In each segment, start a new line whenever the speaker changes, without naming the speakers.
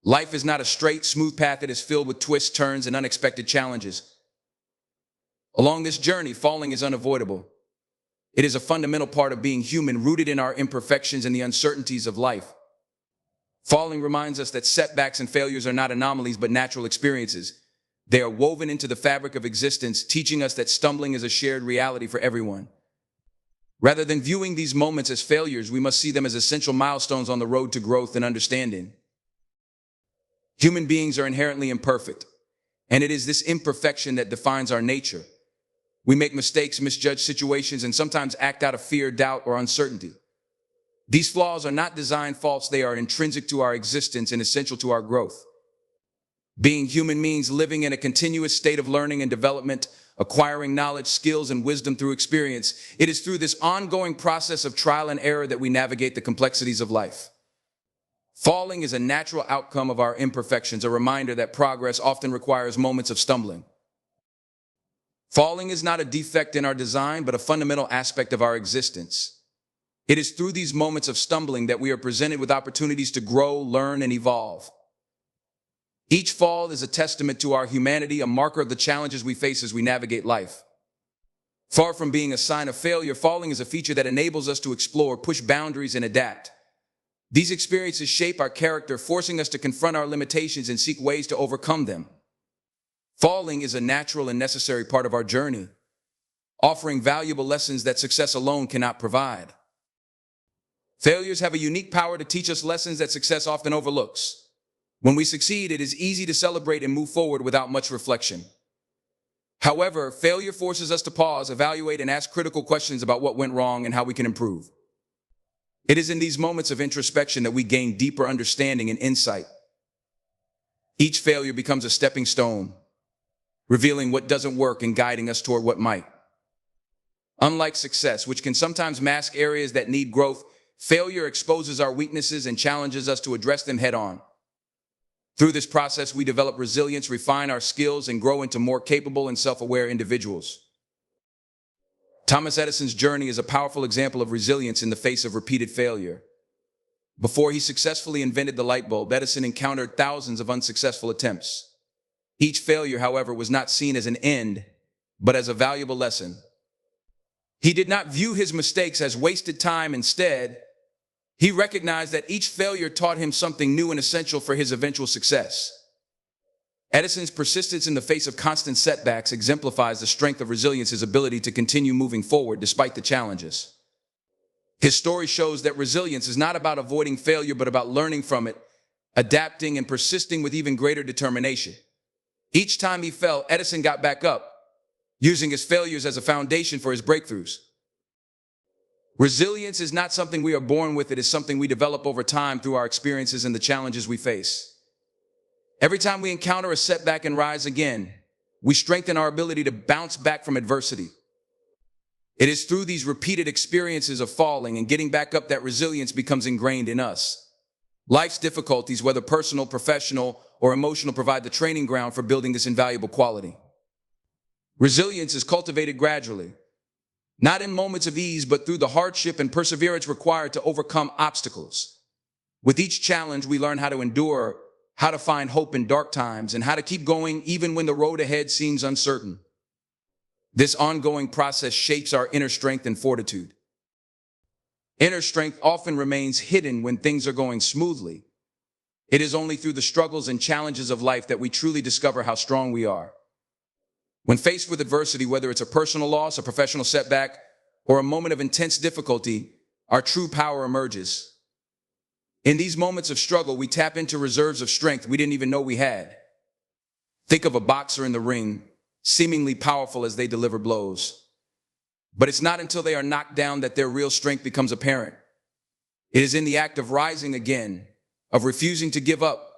Life is not a straight, smooth path. It is filled with twists, turns, and unexpected challenges. Along this journey, falling is unavoidable. It is a fundamental part of being human, rooted in our imperfections and the uncertainties of life. Falling reminds us that setbacks and failures are not anomalies but natural experiences. They are woven into the fabric of existence, teaching us that stumbling is a shared reality for everyone. Rather than viewing these moments as failures, we must see them as essential milestones on the road to growth and understanding. Human beings are inherently imperfect, and it is this imperfection that defines our nature. We make mistakes, misjudge situations, and sometimes act out of fear, doubt, or uncertainty. These flaws are not design faults, they are intrinsic to our existence and essential to our growth. Being human means living in a continuous state of learning and development, acquiring knowledge, skills, and wisdom through experience. It is through this ongoing process of trial and error that we navigate the complexities of life. Falling is a natural outcome of our imperfections, a reminder that progress often requires moments of stumbling. Falling is not a defect in our design, but a fundamental aspect of our existence. It is through these moments of stumbling that we are presented with opportunities to grow, learn, and evolve. Each fall is a testament to our humanity, a marker of the challenges we face as we navigate life. Far from being a sign of failure, falling is a feature that enables us to explore, push boundaries, and adapt. These experiences shape our character, forcing us to confront our limitations and seek ways to overcome them. Falling is a natural and necessary part of our journey, offering valuable lessons that success alone cannot provide. Failures have a unique power to teach us lessons that success often overlooks. When we succeed, it is easy to celebrate and move forward without much reflection. However, failure forces us to pause, evaluate, and ask critical questions about what went wrong and how we can improve. It is in these moments of introspection that we gain deeper understanding and insight. Each failure becomes a stepping stone, revealing what doesn't work and guiding us toward what might. Unlike success, which can sometimes mask areas that need growth, failure exposes our weaknesses and challenges us to address them head-on. Through this process, we develop resilience, refine our skills, and grow into more capable and self-aware individuals. Thomas Edison's journey is a powerful example of resilience in the face of repeated failure. Before he successfully invented the light bulb, Edison encountered thousands of unsuccessful attempts. Each failure, however, was not seen as an end, but as a valuable lesson. He did not view his mistakes as wasted time. Instead, he recognized that each failure taught him something new and essential for his eventual success. Edison's persistence in the face of constant setbacks exemplifies the strength of resilience, his ability to continue moving forward despite the challenges. His story shows that resilience is not about avoiding failure, but about learning from it, adapting, and persisting with even greater determination. Each time he fell, Edison got back up, using his failures as a foundation for his breakthroughs. Resilience is not something we are born with, it is something we develop over time through our experiences and the challenges we face. Every time we encounter a setback and rise again, we strengthen our ability to bounce back from adversity. It is through these repeated experiences of falling and getting back up that resilience becomes ingrained in us. Life's difficulties, whether personal, professional, or emotional, provide the training ground for building this invaluable quality. Resilience is cultivated gradually, not in moments of ease, but through the hardship and perseverance required to overcome obstacles. With each challenge, we learn how to endure, how to find hope in dark times, and how to keep going even when the road ahead seems uncertain. This ongoing process shapes our inner strength and fortitude. Inner strength often remains hidden when things are going smoothly. It is only through the struggles and challenges of life that we truly discover how strong we are. When faced with adversity, whether it's a personal loss, a professional setback, or a moment of intense difficulty, our true power emerges. In these moments of struggle, we tap into reserves of strength we didn't even know we had. Think of a boxer in the ring, seemingly powerful as they deliver blows. But it's not until they are knocked down that their real strength becomes apparent. It is in the act of rising again, of refusing to give up,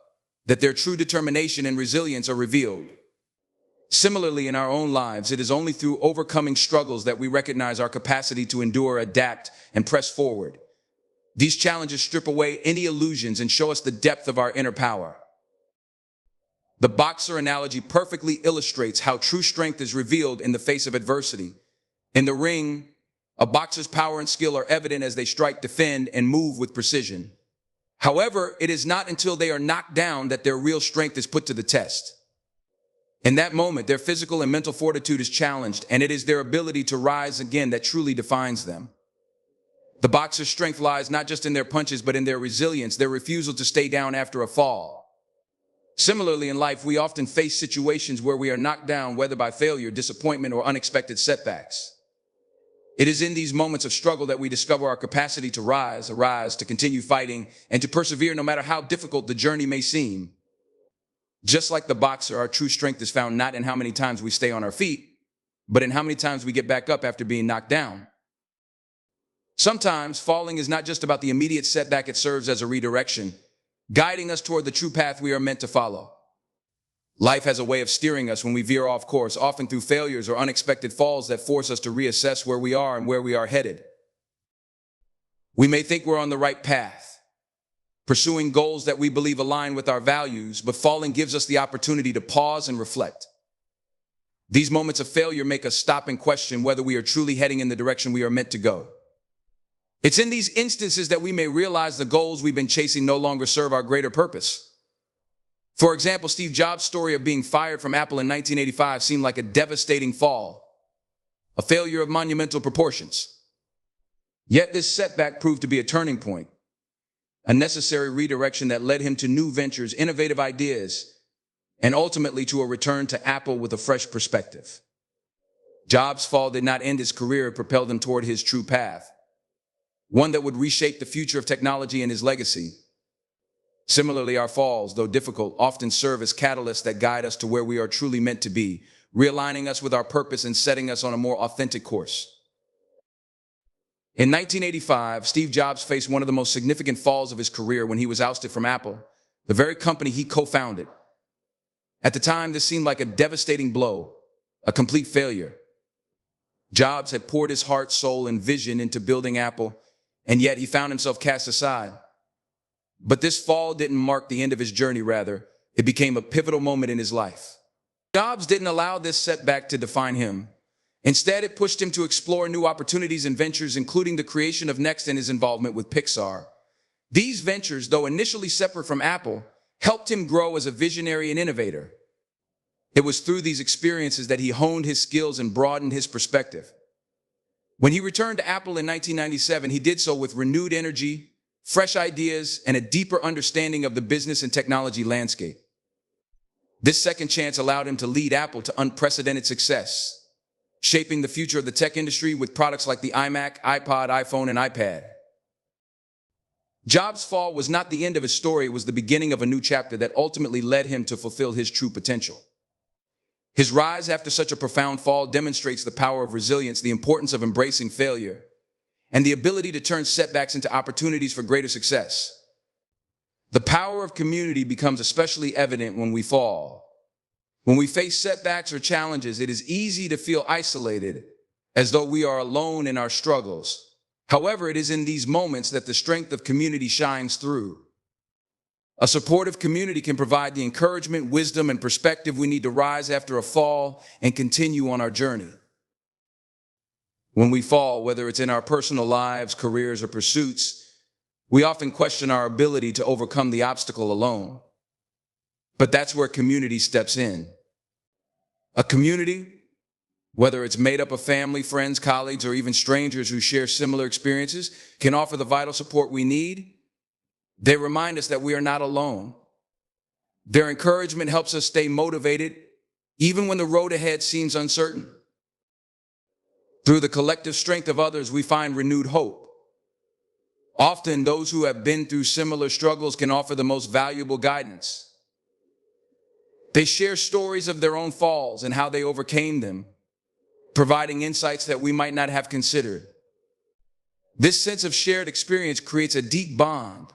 that their true determination and resilience are revealed. Similarly, in our own lives, it is only through overcoming struggles that we recognize our capacity to endure, adapt, and press forward. These challenges strip away any illusions and show us the depth of our inner power. The boxer analogy perfectly illustrates how true strength is revealed in the face of adversity. In the ring, a boxer's power and skill are evident as they strike, defend, and move with precision. However, it is not until they are knocked down that their real strength is put to the test. In that moment, their physical and mental fortitude is challenged, and it is their ability to rise again that truly defines them. The boxer's strength lies not just in their punches, but in their resilience, their refusal to stay down after a fall. Similarly, in life, we often face situations where we are knocked down, whether by failure, disappointment, or unexpected setbacks. It is in these moments of struggle that we discover our capacity to rise, to continue fighting, and to persevere no matter how difficult the journey may seem. Just like the boxer, our true strength is found not in how many times we stay on our feet, but in how many times we get back up after being knocked down. Sometimes falling is not just about the immediate setback, it serves as a redirection, guiding us toward the true path we are meant to follow. Life has a way of steering us when we veer off course, often through failures or unexpected falls that force us to reassess where we are and where we are headed. We may think we're on the right path, pursuing goals that we believe align with our values, but falling gives us the opportunity to pause and reflect. These moments of failure make us stop and question whether we are truly heading in the direction we are meant to go. It's in these instances that we may realize the goals we've been chasing no longer serve our greater purpose. For example, Steve Jobs' story of being fired from Apple in 1985 seemed like a devastating fall, a failure of monumental proportions. Yet this setback proved to be a turning point, a necessary redirection that led him to new ventures, innovative ideas, and ultimately to a return to Apple with a fresh perspective. Jobs' fall did not end his career, it propelled him toward his true path, one that would reshape the future of technology and his legacy. Similarly, our falls, though difficult, often serve as catalysts that guide us to where we are truly meant to be, realigning us with our purpose and setting us on a more authentic course. In 1985, Steve Jobs faced one of the most significant falls of his career when he was ousted from Apple, the very company he co-founded. At the time, this seemed like a devastating blow, a complete failure. Jobs had poured his heart, soul, and vision into building Apple, and yet he found himself cast aside. But this fall didn't mark the end of his journey, rather, it became a pivotal moment in his life. Jobs didn't allow this setback to define him. Instead, it pushed him to explore new opportunities and ventures, including the creation of Next and his involvement with Pixar. These ventures, though initially separate from Apple, helped him grow as a visionary and innovator. It was through these experiences that he honed his skills and broadened his perspective. When he returned to Apple in 1997, he did so with renewed energy, fresh ideas, and a deeper understanding of the business and technology landscape. This second chance allowed him to lead Apple to unprecedented success, shaping the future of the tech industry with products like the iMac, iPod, iPhone, and iPad. Jobs' fall was not the end of his story, it was the beginning of a new chapter that ultimately led him to fulfill his true potential. His rise after such a profound fall demonstrates the power of resilience, the importance of embracing failure, and the ability to turn setbacks into opportunities for greater success. The power of community becomes especially evident when we fall. When we face setbacks or challenges, it is easy to feel isolated, as though we are alone in our struggles. However, it is in these moments that the strength of community shines through. A supportive community can provide the encouragement, wisdom, and perspective we need to rise after a fall and continue on our journey. When we fall, whether it's in our personal lives, careers, or pursuits, we often question our ability to overcome the obstacle alone. But that's where community steps in. A community, whether it's made up of family, friends, colleagues, or even strangers who share similar experiences, can offer the vital support we need. They remind us that we are not alone. Their encouragement helps us stay motivated, even when the road ahead seems uncertain. Through the collective strength of others, we find renewed hope. Often, those who have been through similar struggles can offer the most valuable guidance. They share stories of their own falls and how they overcame them, providing insights that we might not have considered. This sense of shared experience creates a deep bond,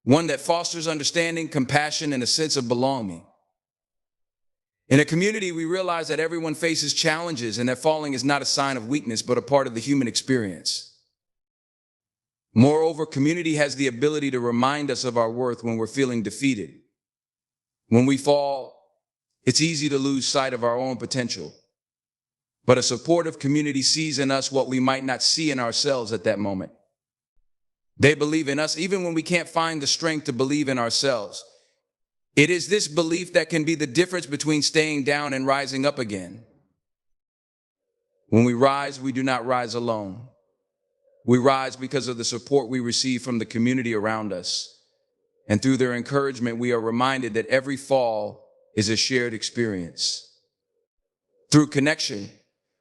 one that fosters understanding, compassion, and a sense of belonging. In a community, we realize that everyone faces challenges and that falling is not a sign of weakness, but a part of the human experience. Moreover, community has the ability to remind us of our worth when we're feeling defeated. When we fall, it's easy to lose sight of our own potential. But a supportive community sees in us what we might not see in ourselves at that moment. They believe in us even when we can't find the strength to believe in ourselves. It is this belief that can be the difference between staying down and rising up again. When we rise, we do not rise alone. We rise because of the support we receive from the community around us. And through their encouragement, we are reminded that every fall is a shared experience. Through connection,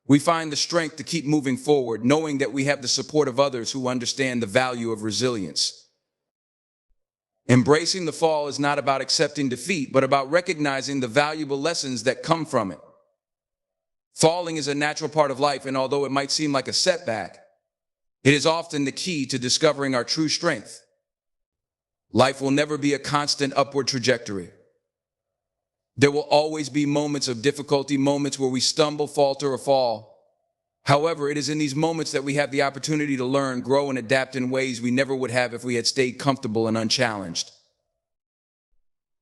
we find the strength to keep moving forward, knowing that we have the support of others who understand the value of resilience. Embracing the fall is not about accepting defeat, but about recognizing the valuable lessons that come from it. Falling is a natural part of life, and although it might seem like a setback, it is often the key to discovering our true strength. Life will never be a constant upward trajectory. There will always be moments of difficulty, moments where we stumble, falter, or fall. However, it is in these moments that we have the opportunity to learn, grow, and adapt in ways we never would have if we had stayed comfortable and unchallenged.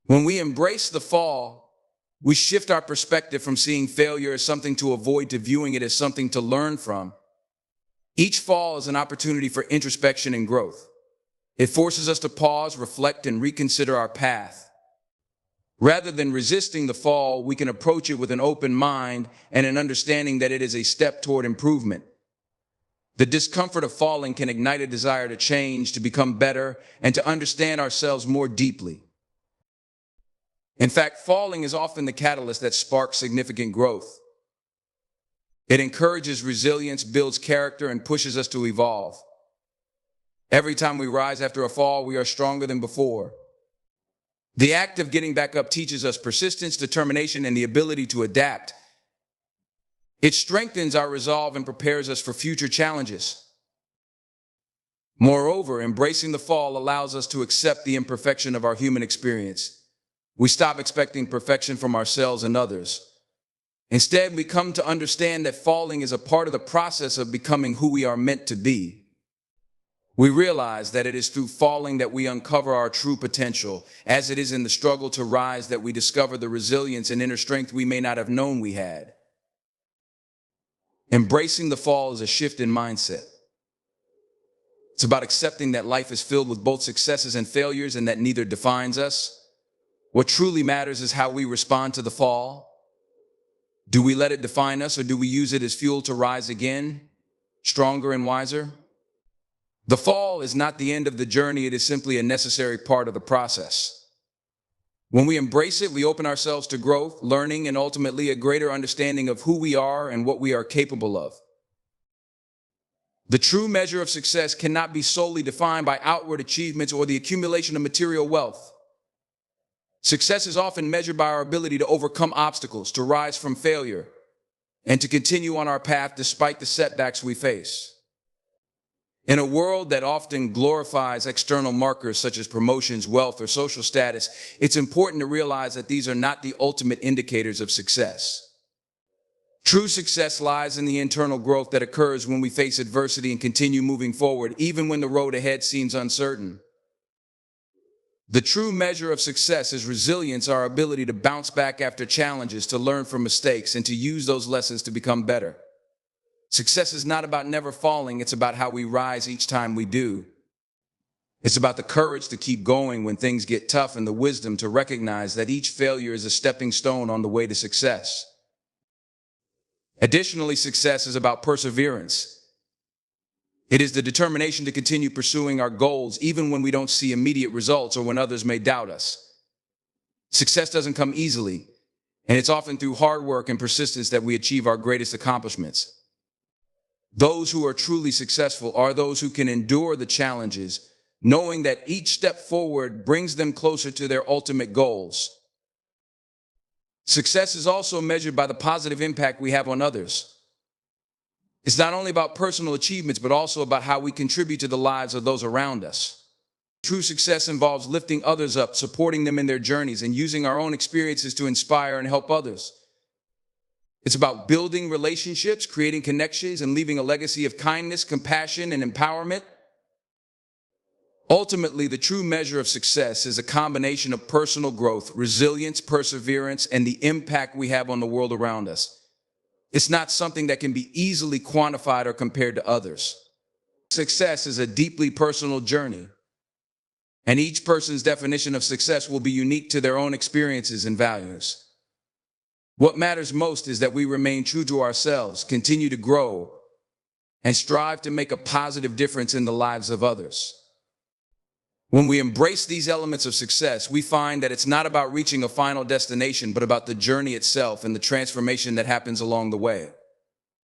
When we embrace the fall, we shift our perspective from seeing failure as something to avoid to viewing it as something to learn from. Each fall is an opportunity for introspection and growth. It forces us to pause, reflect, and reconsider our path. Rather than resisting the fall, we can approach it with an open mind and an understanding that it is a step toward improvement. The discomfort of falling can ignite a desire to change, to become better, and to understand ourselves more deeply. In fact, falling is often the catalyst that sparks significant growth. It encourages resilience, builds character, and pushes us to evolve. Every time we rise after a fall, we are stronger than before. The act of getting back up teaches us persistence, determination, and the ability to adapt. It strengthens our resolve and prepares us for future challenges. Moreover, embracing the fall allows us to accept the imperfection of our human experience. We stop expecting perfection from ourselves and others. Instead, we come to understand that falling is a part of the process of becoming who we are meant to be. We realize that it is through falling that we uncover our true potential, as it is in the struggle to rise that we discover the resilience and inner strength we may not have known we had. Embracing the fall is a shift in mindset. It's about accepting that life is filled with both successes and failures and that neither defines us. What truly matters is how we respond to the fall. Do we let it define us, or do we use it as fuel to rise again, stronger and wiser? The fall is not the end of the journey, it is simply a necessary part of the process. When we embrace it, we open ourselves to growth, learning, and ultimately a greater understanding of who we are and what we are capable of. The true measure of success cannot be solely defined by outward achievements or the accumulation of material wealth. Success is often measured by our ability to overcome obstacles, to rise from failure, and to continue on our path despite the setbacks we face. In a world that often glorifies external markers such as promotions, wealth, or social status, it's important to realize that these are not the ultimate indicators of success. True success lies in the internal growth that occurs when we face adversity and continue moving forward, even when the road ahead seems uncertain. The true measure of success is resilience, our ability to bounce back after challenges, to learn from mistakes, and to use those lessons to become better. Success is not about never falling, it's about how we rise each time we do. It's about the courage to keep going when things get tough and the wisdom to recognize that each failure is a stepping stone on the way to success. Additionally, success is about perseverance. It is the determination to continue pursuing our goals even when we don't see immediate results or when others may doubt us. Success doesn't come easily, and it's often through hard work and persistence that we achieve our greatest accomplishments. Those who are truly successful are those who can endure the challenges, knowing that each step forward brings them closer to their ultimate goals. Success is also measured by the positive impact we have on others. It's not only about personal achievements, but also about how we contribute to the lives of those around us. True success involves lifting others up, supporting them in their journeys, and using our own experiences to inspire and help others. It's about building relationships, creating connections, and leaving a legacy of kindness, compassion, and empowerment. Ultimately, the true measure of success is a combination of personal growth, resilience, perseverance, and the impact we have on the world around us. It's not something that can be easily quantified or compared to others. Success is a deeply personal journey, and each person's definition of success will be unique to their own experiences and values. What matters most is that we remain true to ourselves, continue to grow, and strive to make a positive difference in the lives of others. When we embrace these elements of success, we find that it's not about reaching a final destination, but about the journey itself and the transformation that happens along the way.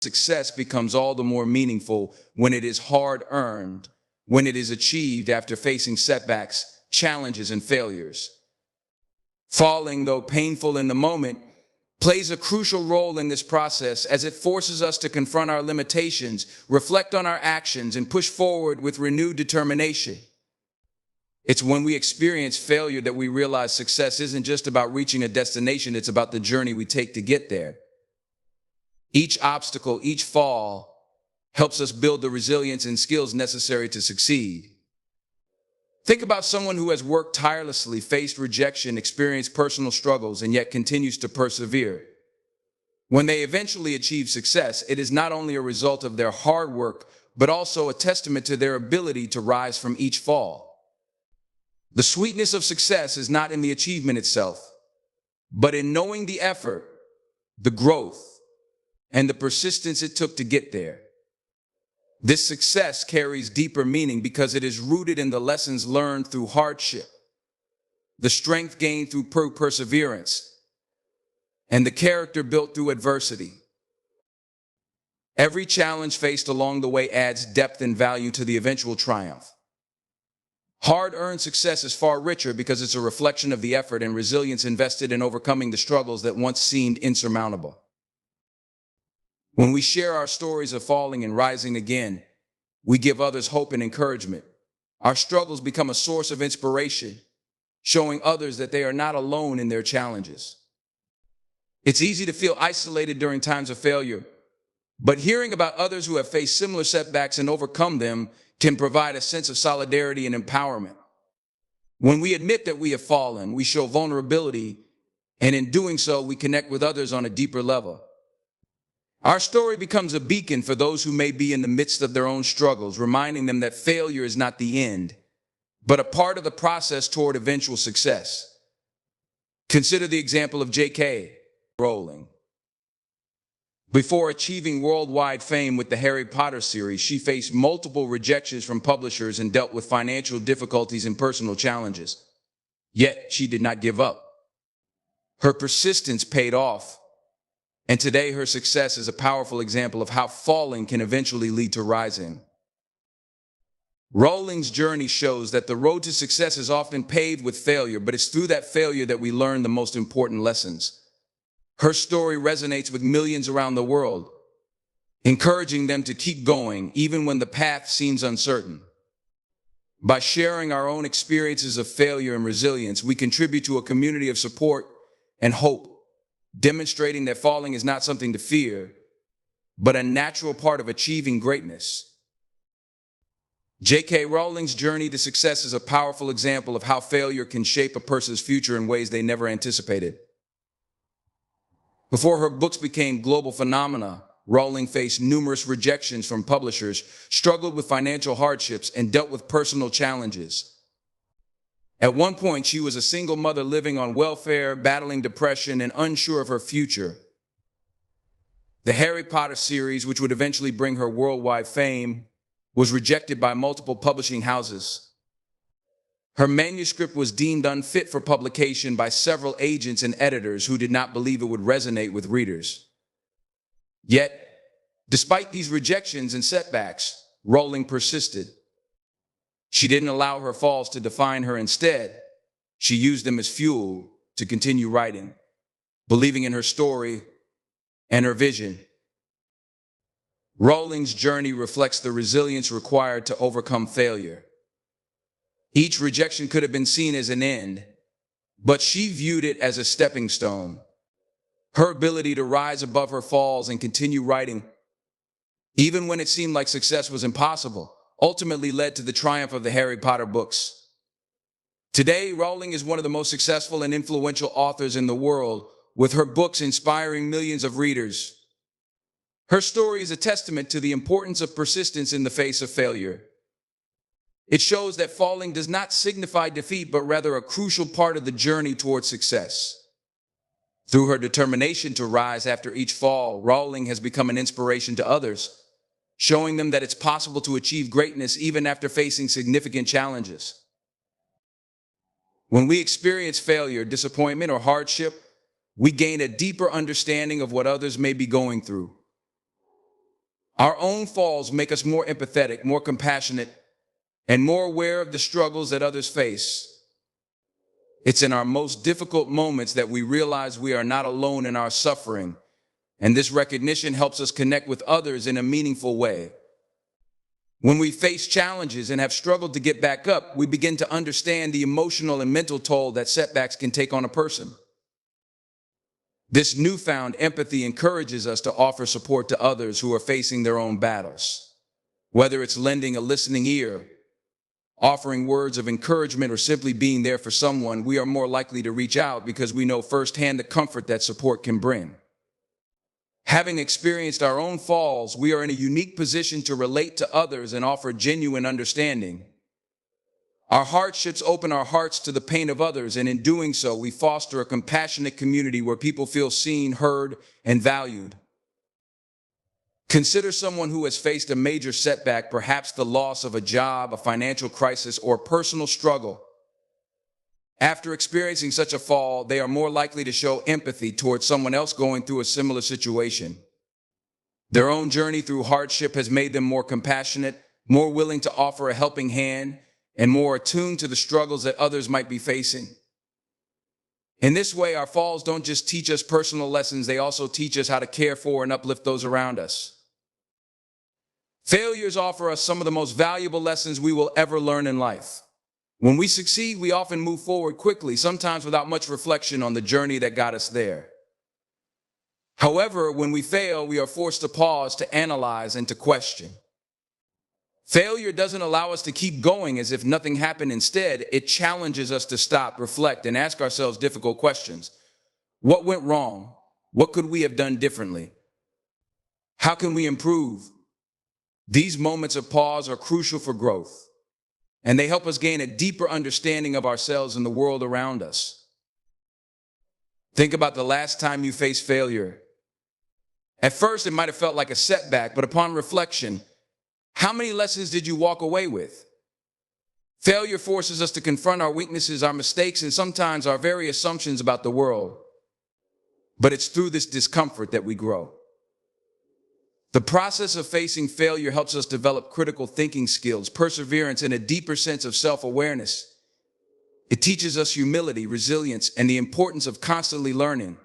Success becomes all the more meaningful when it is hard-earned, when it is achieved after facing setbacks, challenges, and failures. Falling, though painful in the moment, plays a crucial role in this process as it forces us to confront our limitations, reflect on our actions, and push forward with renewed determination. It's when we experience failure that we realize success isn't just about reaching a destination, it's about the journey we take to get there. Each obstacle, each fall, helps us build the resilience and skills necessary to succeed. Think about someone who has worked tirelessly, faced rejection, experienced personal struggles, and yet continues to persevere. When they eventually achieve success, it is not only a result of their hard work, but also a testament to their ability to rise from each fall. The sweetness of success is not in the achievement itself, but in knowing the effort, the growth, and the persistence it took to get there. This success carries deeper meaning because it is rooted in the lessons learned through hardship, the strength gained through perseverance, and the character built through adversity. Every challenge faced along the way adds depth and value to the eventual triumph. Hard-earned success is far richer because it's a reflection of the effort and resilience invested in overcoming the struggles that once seemed insurmountable. When we share our stories of falling and rising again, we give others hope and encouragement. Our struggles become a source of inspiration, showing others that they are not alone in their challenges. It's easy to feel isolated during times of failure, but hearing about others who have faced similar setbacks and overcome them can provide a sense of solidarity and empowerment. When we admit that we have fallen, we show vulnerability, and in doing so, we connect with others on a deeper level. Our story becomes a beacon for those who may be in the midst of their own struggles, reminding them that failure is not the end, but a part of the process toward eventual success. Consider the example of J.K. Rowling. Before achieving worldwide fame with the Harry Potter series, she faced multiple rejections from publishers and dealt with financial difficulties and personal challenges. Yet, she did not give up. Her persistence paid off. And today, her success is a powerful example of how falling can eventually lead to rising. Rowling's journey shows that the road to success is often paved with failure, but it's through that failure that we learn the most important lessons. Her story resonates with millions around the world, encouraging them to keep going even when the path seems uncertain. By sharing our own experiences of failure and resilience, we contribute to a community of support and hope, demonstrating that falling is not something to fear, but a natural part of achieving greatness. J.K. Rowling's journey to success is a powerful example of how failure can shape a person's future in ways they never anticipated. Before her books became global phenomena, Rowling faced numerous rejections from publishers, struggled with financial hardships, and dealt with personal challenges. At one point, she was a single mother living on welfare, battling depression, and unsure of her future. The Harry Potter series, which would eventually bring her worldwide fame, was rejected by multiple publishing houses. Her manuscript was deemed unfit for publication by several agents and editors who did not believe it would resonate with readers. Yet, despite these rejections and setbacks, Rowling persisted. She didn't allow her falls to define her. Instead, she used them as fuel to continue writing, believing in her story and her vision. Rowling's journey reflects the resilience required to overcome failure. Each rejection could have been seen as an end, but she viewed it as a stepping stone. Her ability to rise above her falls and continue writing, even when it seemed like success was impossible, ultimately led to the triumph of the Harry Potter books. Today, Rowling is one of the most successful and influential authors in the world, with her books inspiring millions of readers. Her story is a testament to the importance of persistence in the face of failure. It shows that falling does not signify defeat, but rather a crucial part of the journey towards success. Through her determination to rise after each fall, Rowling has become an inspiration to others, showing them that it's possible to achieve greatness even after facing significant challenges. When we experience failure, disappointment, or hardship, we gain a deeper understanding of what others may be going through. Our own falls make us more empathetic, more compassionate, and more aware of the struggles that others face. It's in our most difficult moments that we realize we are not alone in our suffering, and this recognition helps us connect with others in a meaningful way. When we face challenges and have struggled to get back up, we begin to understand the emotional and mental toll that setbacks can take on a person. This newfound empathy encourages us to offer support to others who are facing their own battles. Whether it's lending a listening ear, offering words of encouragement, or simply being there for someone, we are more likely to reach out because we know firsthand the comfort that support can bring. Having experienced our own falls, we are in a unique position to relate to others and offer genuine understanding. Our hardships open our hearts to the pain of others, and in doing so, we foster a compassionate community where people feel seen, heard, and valued. Consider someone who has faced a major setback, perhaps the loss of a job, a financial crisis, or personal struggle. After experiencing such a fall, they are more likely to show empathy towards someone else going through a similar situation. Their own journey through hardship has made them more compassionate, more willing to offer a helping hand, and more attuned to the struggles that others might be facing. In this way, our falls don't just teach us personal lessons, they also teach us how to care for and uplift those around us. Failures offer us some of the most valuable lessons we will ever learn in life. When we succeed, we often move forward quickly, sometimes without much reflection on the journey that got us there. However, when we fail, we are forced to pause, to analyze, and to question. Failure doesn't allow us to keep going as if nothing happened. Instead, it challenges us to stop, reflect, and ask ourselves difficult questions. What went wrong? What could we have done differently? How can we improve? These moments of pause are crucial for growth, and they help us gain a deeper understanding of ourselves and the world around us. Think about the last time you faced failure. At first, it might have felt like a setback, but upon reflection, how many lessons did you walk away with? Failure forces us to confront our weaknesses, our mistakes, and sometimes our very assumptions about the world. But it's through this discomfort that we grow. The process of facing failure helps us develop critical thinking skills, perseverance, and a deeper sense of self-awareness. It teaches us humility, resilience, and the importance of constantly learning.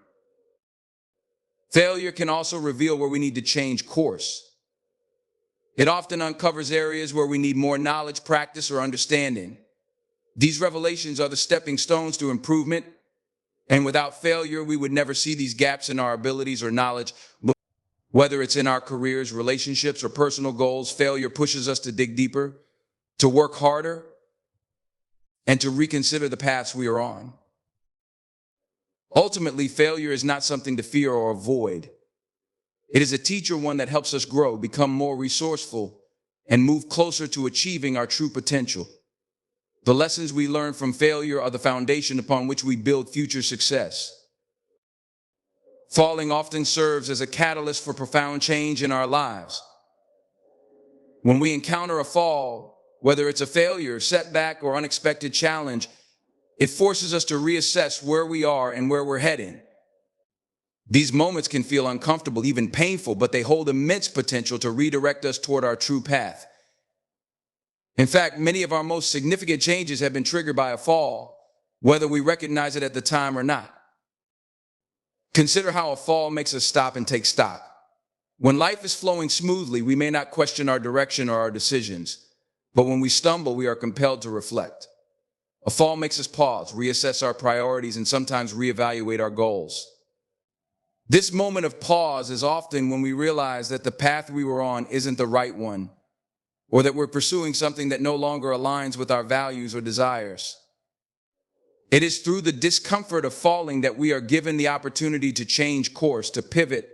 Failure can also reveal where we need to change course. It often uncovers areas where we need more knowledge, practice, or understanding. These revelations are the stepping stones to improvement, and without failure, we would never see these gaps in our abilities or knowledge. Whether it's in our careers, relationships, or personal goals, failure pushes us to dig deeper, to work harder, and to reconsider the paths we are on. Ultimately, failure is not something to fear or avoid. It is a teacher, one that helps us grow, become more resourceful, and move closer to achieving our true potential. The lessons we learn from failure are the foundation upon which we build future success. Falling often serves as a catalyst for profound change in our lives. When we encounter a fall, whether it's a failure, setback, or unexpected challenge, it forces us to reassess where we are and where we're heading. These moments can feel uncomfortable, even painful, but they hold immense potential to redirect us toward our true path. In fact, many of our most significant changes have been triggered by a fall, whether we recognize it at the time or not. Consider how a fall makes us stop and take stock. When life is flowing smoothly, we may not question our direction or our decisions, but when we stumble, we are compelled to reflect. A fall makes us pause, reassess our priorities, and sometimes reevaluate our goals. This moment of pause is often when we realize that the path we were on isn't the right one, or that we're pursuing something that no longer aligns with our values or desires. It is through the discomfort of falling that we are given the opportunity to change course, to pivot,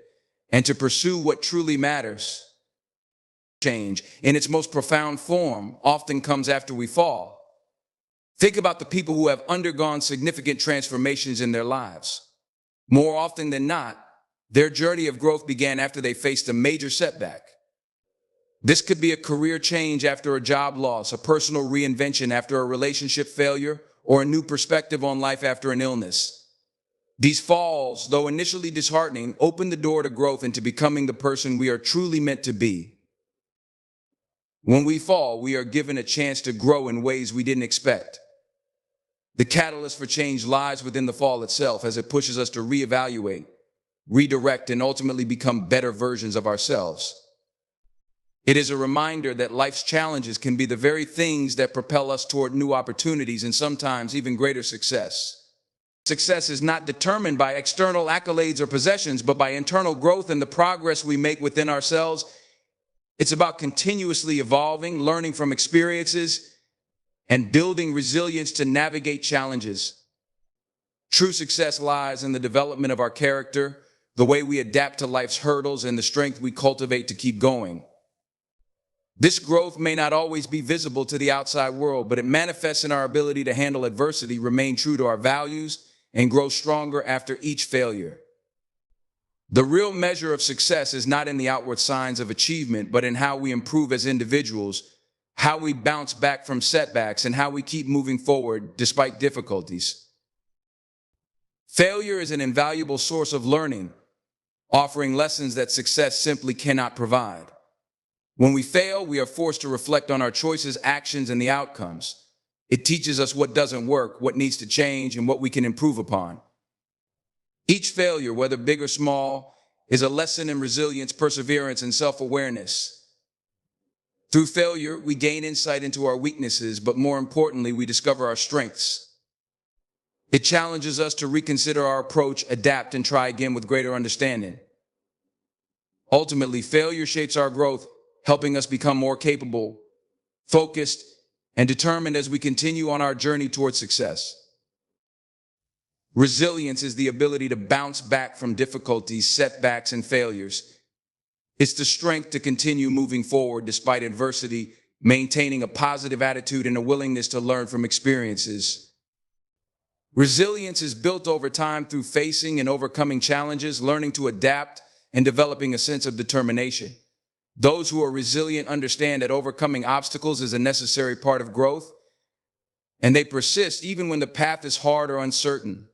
and to pursue what truly matters. Change, in its most profound form, often comes after we fall. Think about the people who have undergone significant transformations in their lives. More often than not, their journey of growth began after they faced a major setback. This could be a career change after a job loss, a personal reinvention after a relationship failure, or a new perspective on life after an illness. These falls, though initially disheartening, open the door to growth and to becoming the person we are truly meant to be. When we fall, we are given a chance to grow in ways we didn't expect. The catalyst for change lies within the fall itself, as it pushes us to reevaluate, redirect, and ultimately become better versions of ourselves. It is a reminder that life's challenges can be the very things that propel us toward new opportunities and sometimes even greater success. Success is not determined by external accolades or possessions, but by internal growth and the progress we make within ourselves. It's about continuously evolving, learning from experiences, and building resilience to navigate challenges. True success lies in the development of our character, the way we adapt to life's hurdles, and the strength we cultivate to keep going. This growth may not always be visible to the outside world, but it manifests in our ability to handle adversity, remain true to our values, and grow stronger after each failure. The real measure of success is not in the outward signs of achievement, but in how we improve as individuals, how we bounce back from setbacks, and how we keep moving forward despite difficulties. Failure is an invaluable source of learning, offering lessons that success simply cannot provide. When we fail, we are forced to reflect on our choices, actions, and the outcomes. It teaches us what doesn't work, what needs to change, and what we can improve upon. Each failure, whether big or small, is a lesson in resilience, perseverance, and self-awareness. Through failure, we gain insight into our weaknesses, but more importantly, we discover our strengths. It challenges us to reconsider our approach, adapt, and try again with greater understanding. Ultimately, failure shapes our growth, helping us become more capable, focused, and determined as we continue on our journey towards success. Resilience is the ability to bounce back from difficulties, setbacks, and failures. It's the strength to continue moving forward despite adversity, maintaining a positive attitude and a willingness to learn from experiences. Resilience is built over time through facing and overcoming challenges, learning to adapt, and developing a sense of determination. Those who are resilient understand that overcoming obstacles is a necessary part of growth, and they persist even when the path is hard or uncertain.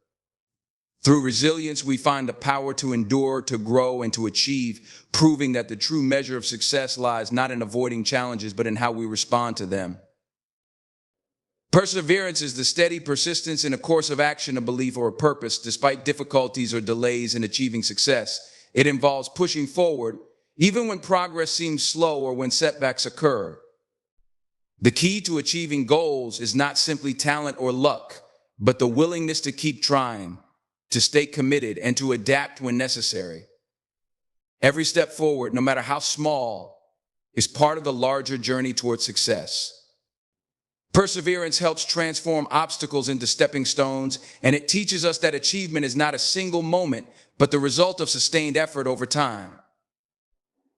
Through resilience, we find the power to endure, to grow, and to achieve, proving that the true measure of success lies not in avoiding challenges, but in how we respond to them. Perseverance is the steady persistence in a course of action, a belief, or a purpose, despite difficulties or delays in achieving success. It involves pushing forward, even when progress seems slow or when setbacks occur. The key to achieving goals is not simply talent or luck, but the willingness to keep trying, to stay committed, and to adapt when necessary. Every step forward, no matter how small, is part of the larger journey towards success. Perseverance helps transform obstacles into stepping stones, and it teaches us that achievement is not a single moment, but the result of sustained effort over time.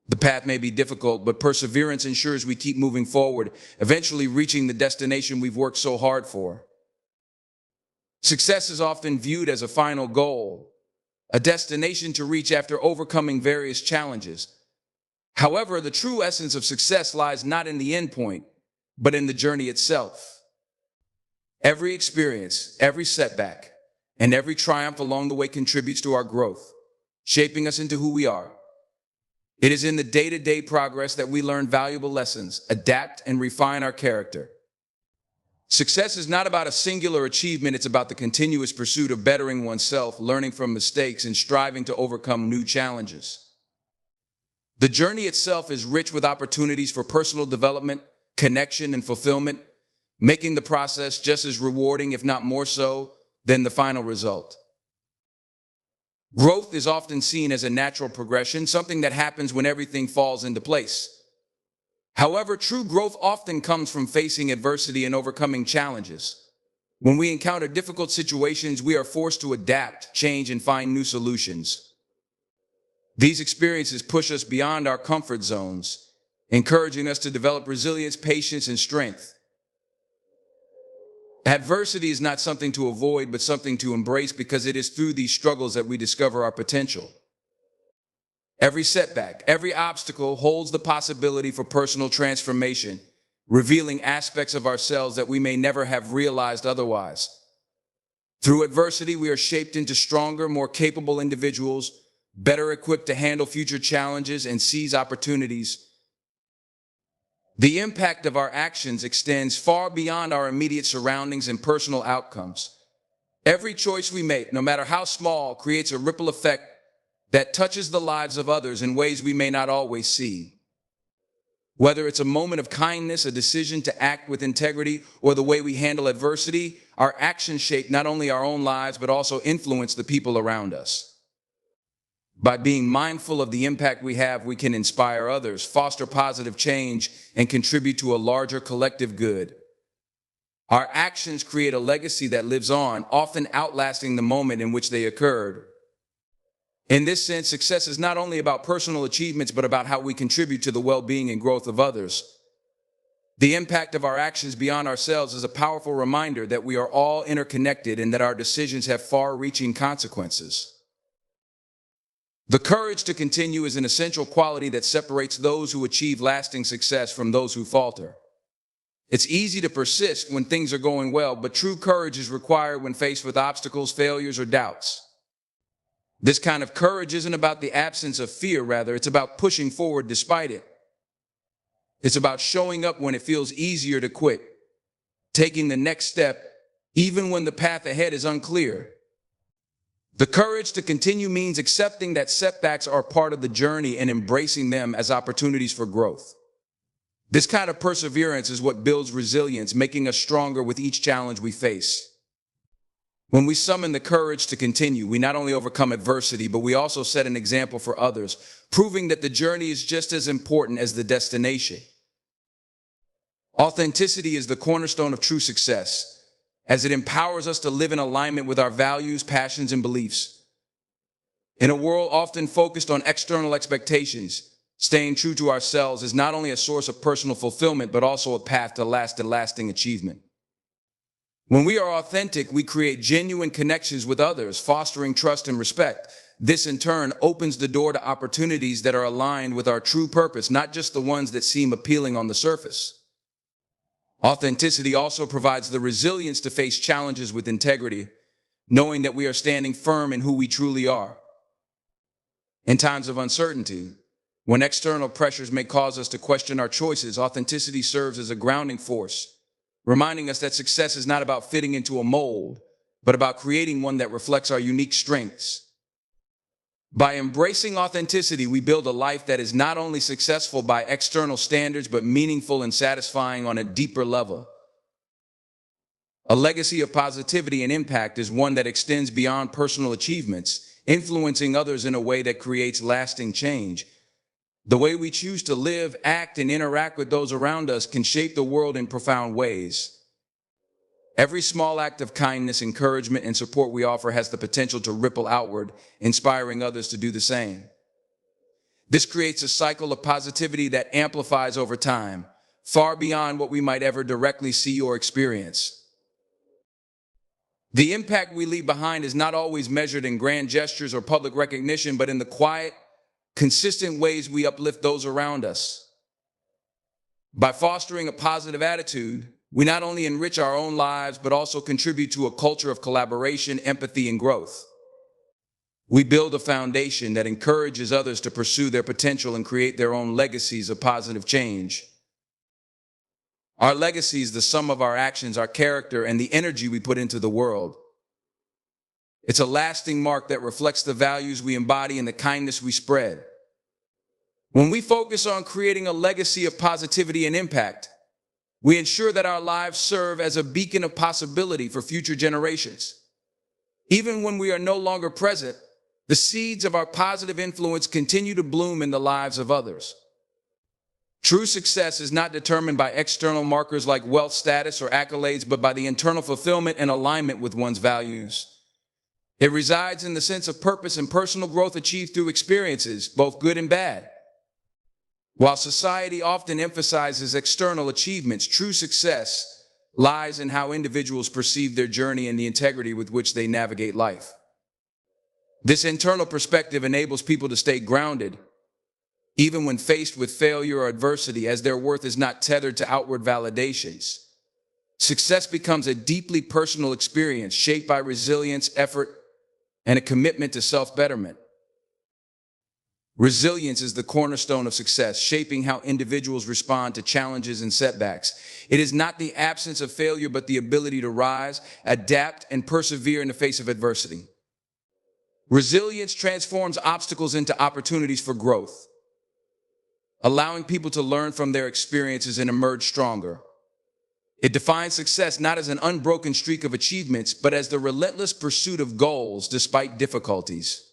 The path may be difficult, but perseverance ensures we keep moving forward, eventually reaching the destination we've worked so hard for. Success is often viewed as a final goal, a destination to reach after overcoming various challenges. However, the true essence of success lies not in the end point, but in the journey itself. Every experience, every setback, and every triumph along the way contributes to our growth, shaping us into who we are. It is in the day-to-day progress that we learn valuable lessons, adapt, and refine our character. Success is not about a singular achievement, it's about the continuous pursuit of bettering oneself, learning from mistakes, and striving to overcome new challenges. The journey itself is rich with opportunities for personal development, connection, and fulfillment, making the process just as rewarding, if not more so, than the final result. Growth is often seen as a natural progression, something that happens when everything falls into place. However, true growth often comes from facing adversity and overcoming challenges. When we encounter difficult situations, we are forced to adapt, change, and find new solutions. These experiences push us beyond our comfort zones, encouraging us to develop resilience, patience, and strength. Adversity is not something to avoid, but something to embrace, because it is through these struggles that we discover our potential. Every setback, every obstacle holds the possibility for personal transformation, revealing aspects of ourselves that we may never have realized otherwise. Through adversity, we are shaped into stronger, more capable individuals, better equipped to handle future challenges and seize opportunities. The impact of our actions extends far beyond our immediate surroundings and personal outcomes. Every choice we make, no matter how small, creates a ripple effect that touches the lives of others in ways we may not always see. Whether it's a moment of kindness, a decision to act with integrity, or the way we handle adversity, our actions shape not only our own lives, but also influence the people around us. By being mindful of the impact we have, we can inspire others, foster positive change, and contribute to a larger collective good. Our actions create a legacy that lives on, often outlasting the moment in which they occurred. In this sense, success is not only about personal achievements, but about how we contribute to the well-being and growth of others. The impact of our actions beyond ourselves is a powerful reminder that we are all interconnected and that our decisions have far-reaching consequences. The courage to continue is an essential quality that separates those who achieve lasting success from those who falter. It's easy to persist when things are going well, but true courage is required when faced with obstacles, failures, or doubts. This kind of courage isn't about the absence of fear, rather, it's about pushing forward despite it. It's about showing up when it feels easier to quit, taking the next step, even when the path ahead is unclear. The courage to continue means accepting that setbacks are part of the journey and embracing them as opportunities for growth. This kind of perseverance is what builds resilience, making us stronger with each challenge we face. When we summon the courage to continue, we not only overcome adversity, but we also set an example for others, proving that the journey is just as important as the destination. Authenticity is the cornerstone of true success, as it empowers us to live in alignment with our values, passions, and beliefs. In a world often focused on external expectations, staying true to ourselves is not only a source of personal fulfillment, but also a path to lasting achievement. When we are authentic, we create genuine connections with others, fostering trust and respect. This, in turn, opens the door to opportunities that are aligned with our true purpose, not just the ones that seem appealing on the surface. Authenticity also provides the resilience to face challenges with integrity, knowing that we are standing firm in who we truly are. In times of uncertainty, when external pressures may cause us to question our choices, authenticity serves as a grounding force, reminding us that success is not about fitting into a mold, but about creating one that reflects our unique strengths. By embracing authenticity, we build a life that is not only successful by external standards, but meaningful and satisfying on a deeper level. A legacy of positivity and impact is one that extends beyond personal achievements, influencing others in a way that creates lasting change. The way we choose to live, act, and interact with those around us can shape the world in profound ways. Every small act of kindness, encouragement, and support we offer has the potential to ripple outward, inspiring others to do the same. This creates a cycle of positivity that amplifies over time, far beyond what we might ever directly see or experience. The impact we leave behind is not always measured in grand gestures or public recognition, but in the quiet, consistent ways we uplift those around us. By fostering a positive attitude, we not only enrich our own lives, but also contribute to a culture of collaboration, empathy, and growth. We build a foundation that encourages others to pursue their potential and create their own legacies of positive change. Our legacy is the sum of our actions, our character, and the energy we put into the world. It's a lasting mark that reflects the values we embody and the kindness we spread. When we focus on creating a legacy of positivity and impact, we ensure that our lives serve as a beacon of possibility for future generations. Even when we are no longer present, the seeds of our positive influence continue to bloom in the lives of others. True success is not determined by external markers like wealth, status, or accolades, but by the internal fulfillment and alignment with one's values. It resides in the sense of purpose and personal growth achieved through experiences, both good and bad. While society often emphasizes external achievements, true success lies in how individuals perceive their journey and the integrity with which they navigate life. This internal perspective enables people to stay grounded, even when faced with failure or adversity, as their worth is not tethered to outward validations. Success becomes a deeply personal experience shaped by resilience, effort, and a commitment to self-betterment. Resilience is the cornerstone of success, shaping how individuals respond to challenges and setbacks. It is not the absence of failure, but the ability to rise, adapt, and persevere in the face of adversity. Resilience transforms obstacles into opportunities for growth, allowing people to learn from their experiences and emerge stronger. It defines success not as an unbroken streak of achievements, but as the relentless pursuit of goals despite difficulties.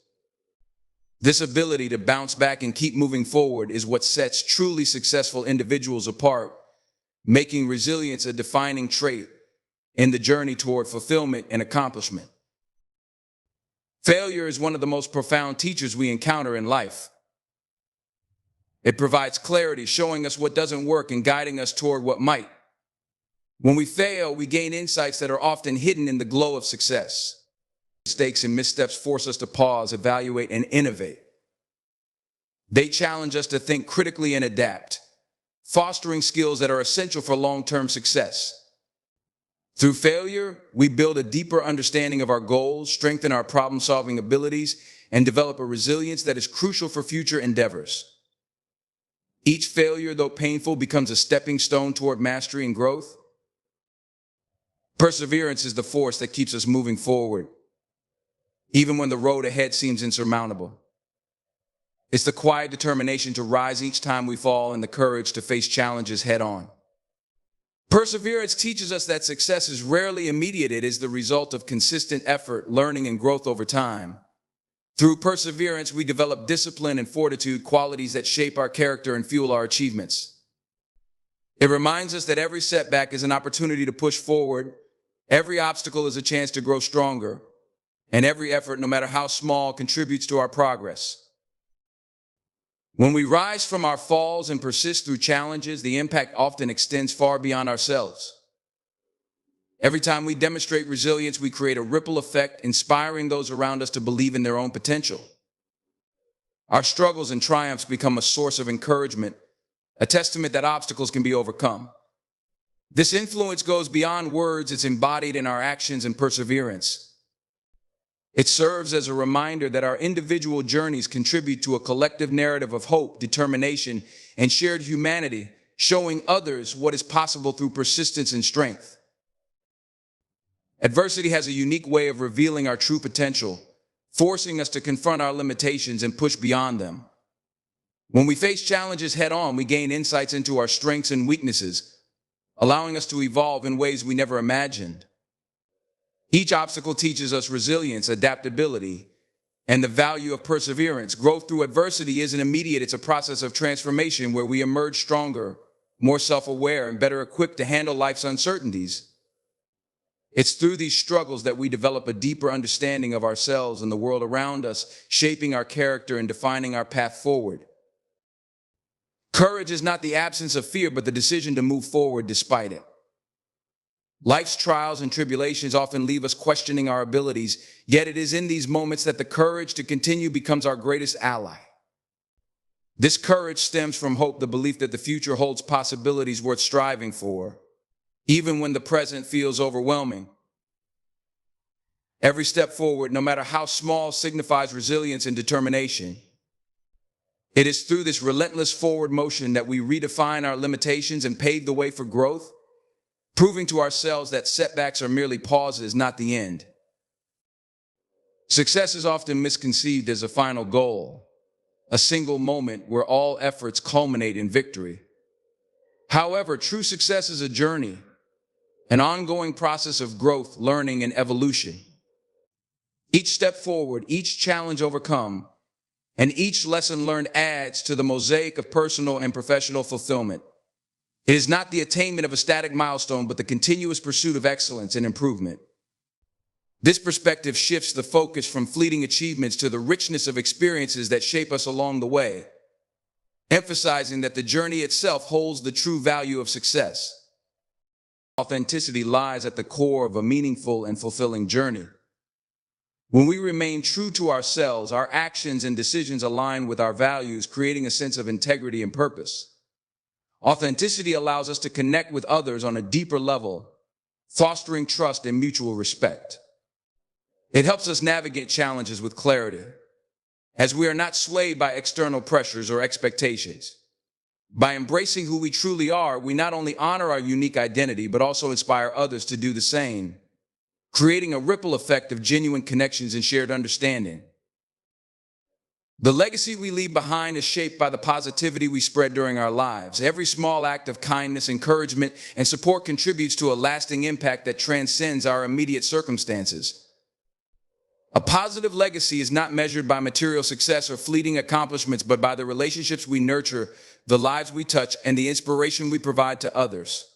This ability to bounce back and keep moving forward is what sets truly successful individuals apart, making resilience a defining trait in the journey toward fulfillment and accomplishment. Failure is one of the most profound teachers we encounter in life. It provides clarity, showing us what doesn't work and guiding us toward what might. When we fail, we gain insights that are often hidden in the glow of success. Mistakes and missteps force us to pause, evaluate, and innovate. They challenge us to think critically and adapt, fostering skills that are essential for long-term success. Through failure, we build a deeper understanding of our goals, strengthen our problem-solving abilities, and develop a resilience that is crucial for future endeavors. Each failure, though painful, becomes a stepping stone toward mastery and growth. Perseverance is the force that keeps us moving forward, even when the road ahead seems insurmountable. It's the quiet determination to rise each time we fall and the courage to face challenges head on. Perseverance teaches us that success is rarely immediate. It is the result of consistent effort, learning, and growth over time. Through perseverance, we develop discipline and fortitude, qualities that shape our character and fuel our achievements. It reminds us that every setback is an opportunity to push forward, every obstacle is a chance to grow stronger, and every effort, no matter how small, contributes to our progress. When we rise from our falls and persist through challenges, the impact often extends far beyond ourselves. Every time we demonstrate resilience, we create a ripple effect, inspiring those around us to believe in their own potential. Our struggles and triumphs become a source of encouragement, a testament that obstacles can be overcome. This influence goes beyond words, it's embodied in our actions and perseverance. It serves as a reminder that our individual journeys contribute to a collective narrative of hope, determination, and shared humanity, showing others what is possible through persistence and strength. Adversity has a unique way of revealing our true potential, forcing us to confront our limitations and push beyond them. When we face challenges head on, we gain insights into our strengths and weaknesses, allowing us to evolve in ways we never imagined. Each obstacle teaches us resilience, adaptability, and the value of perseverance. Growth through adversity isn't immediate, it's a process of transformation where we emerge stronger, more self-aware, and better equipped to handle life's uncertainties. It's through these struggles that we develop a deeper understanding of ourselves and the world around us, shaping our character and defining our path forward. Courage is not the absence of fear, but the decision to move forward despite it. Life's trials and tribulations often leave us questioning our abilities, yet it is in these moments that the courage to continue becomes our greatest ally. This courage stems from hope, the belief that the future holds possibilities worth striving for, even when the present feels overwhelming. Every step forward, no matter how small, signifies resilience and determination. It is through this relentless forward motion that we redefine our limitations and pave the way for growth, proving to ourselves that setbacks are merely pauses, not the end. Success is often misconceived as a final goal, a single moment where all efforts culminate in victory. However, true success is a journey, an ongoing process of growth, learning, and evolution. Each step forward, each challenge overcome, and each lesson learned adds to the mosaic of personal and professional fulfillment. It is not the attainment of a static milestone, but the continuous pursuit of excellence and improvement. This perspective shifts the focus from fleeting achievements to the richness of experiences that shape us along the way, emphasizing that the journey itself holds the true value of success. Authenticity lies at the core of a meaningful and fulfilling journey. When we remain true to ourselves, our actions and decisions align with our values, creating a sense of integrity and purpose. Authenticity allows us to connect with others on a deeper level, fostering trust and mutual respect. It helps us navigate challenges with clarity, as we are not swayed by external pressures or expectations. By embracing who we truly are, we not only honor our unique identity, but also inspire others to do the same, creating a ripple effect of genuine connections and shared understanding. The legacy we leave behind is shaped by the positivity we spread during our lives. Every small act of kindness, encouragement, and support contributes to a lasting impact that transcends our immediate circumstances. A positive legacy is not measured by material success or fleeting accomplishments, but by the relationships we nurture, the lives we touch, and the inspiration we provide to others.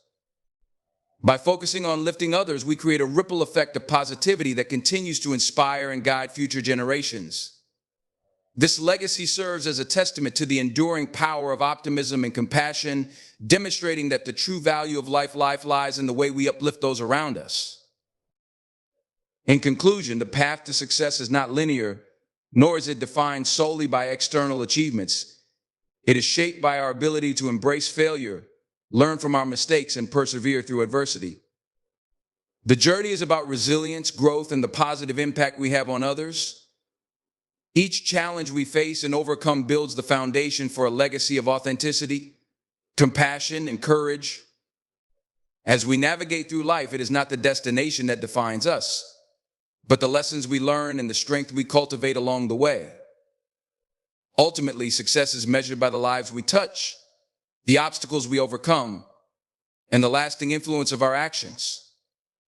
By focusing on lifting others, we create a ripple effect of positivity that continues to inspire and guide future generations. This legacy serves as a testament to the enduring power of optimism and compassion, demonstrating that the true value of life lies in the way we uplift those around us. In conclusion, the path to success is not linear, nor is it defined solely by external achievements. It is shaped by our ability to embrace failure, learn from our mistakes, and persevere through adversity. The journey is about resilience, growth, and the positive impact we have on others. Each challenge we face and overcome builds the foundation for a legacy of authenticity, compassion, and courage. As we navigate through life, it is not the destination that defines us, but the lessons we learn and the strength we cultivate along the way. Ultimately, success is measured by the lives we touch, the obstacles we overcome, and the lasting influence of our actions.